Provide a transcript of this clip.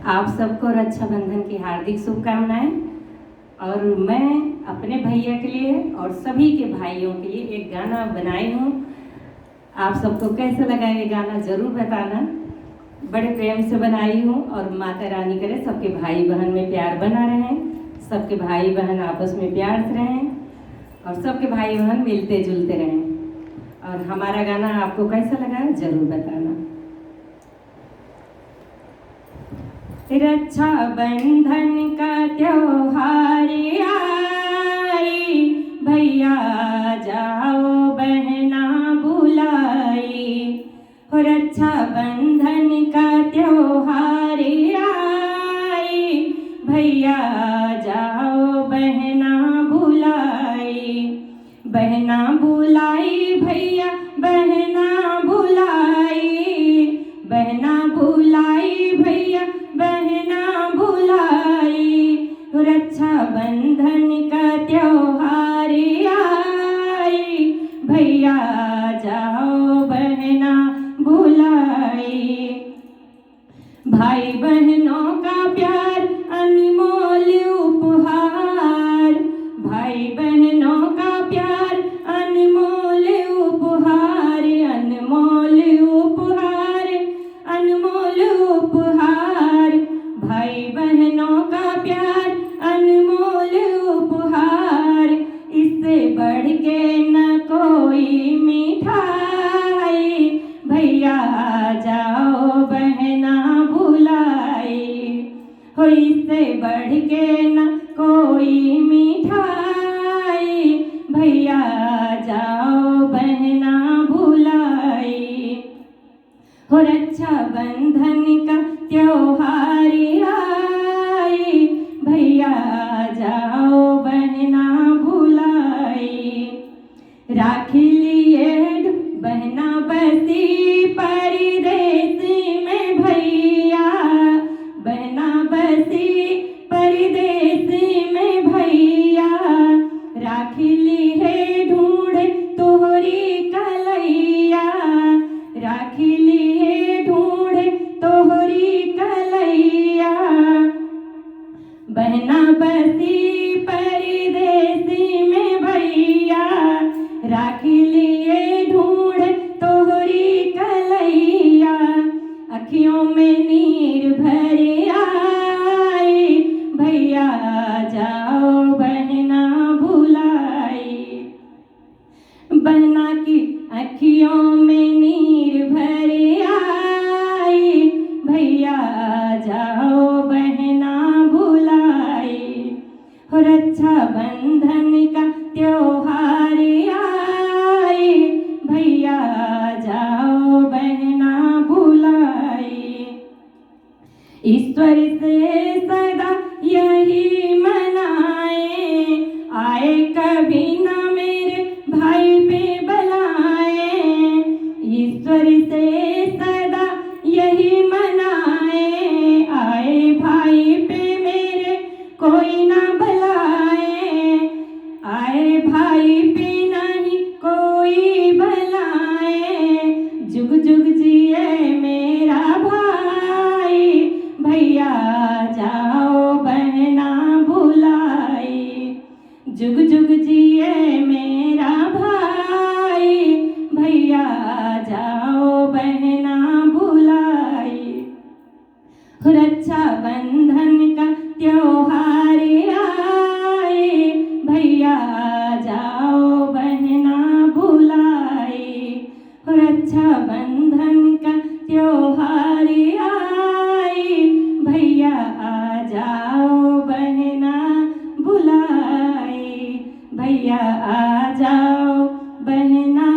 आप सबको रक्षाबंधन की हार्दिक शुभकामनाएं। और मैं अपने भैया के लिए और सभी के भाइयों के लिए एक गाना बनाई हूँ। आप सबको कैसा लगा ये गाना ज़रूर बताना। बड़े प्रेम से बनाई हूँ और माता रानी करे सबके भाई बहन में प्यार बना रहें, सबके भाई बहन आपस में प्यार से रहें और सबके भाई बहन मिलते जुलते रहें। और हमारा गाना आपको कैसा लगा ज़रूर बताना। रक्षाबंधन का त्योहार आई, भैया जाओ बहना बुलाई। हो रक्षाबंधन का त्योहार आई, भैया जाओ बहना बुलाई। बहना बुलाई भैया बहना बुलाई, बहना बुलाई भैया बहना बुलाई। रक्षाबंधन का त्योहार आई, भैया जाओ बहना बुलाई। भाई बहनों का प्यार अनमोल उपहार, भाई बहनों का प्यार अनमोल उपहार, अनमोल उपहार, अनमोल उपहार। भाई बहनों का प्यार अनमोल उपहार, इससे बढ़ के न कोई मिठाई। भैया जाओ बहना बुलाई, हो इससे बढ़ के न कोई मिठाई। भैया जाओ बहना बुलाई। हो रक्षाबंधन का त्योहार आई, भैया जाओ बहना बुलाई। राखी लिए बहना बसी परदेश में भैया, बहना बसी परदेश में भैया। राखी ली है ढूंढे तोहरी कलैया, राखी ली है ढूंढे तोहरी कलैया। बहना बसी परदेसी में भैया, राखी लिए ढूंढे तोहरी कलैया। अखियों में नीर भर आई, भैया जाओ बहना बुलाई। बहना की अखियों में नीर भर आई, भैया जाओ बहना बुलाई। हो रक्षाबंधन का त्योहार आई, भैया जाओ बहना बुलाई। ईश्वर से सदा यही मनाए, आए कभी ना मेरे भाई पे बलाए। ईश्वर से सदा यही मनाए, आए भाई पे मेरे कोई ना बलाए। आए भाई पे नहीं कोई बलाए, जुग जुग जिए मेरा भाई। भैया जाओ बहना बुलाई, जुग जुग जिए मेरा भाई। भैया जाओ बहना बुलाई। रक्षाबंधन का त्योहार आई, भैया जाओ बहना बुलाई। रक्षाबंधन का त्योहार आई, भैया जाओ बहना बुलाई। भैया आ जाओ बहना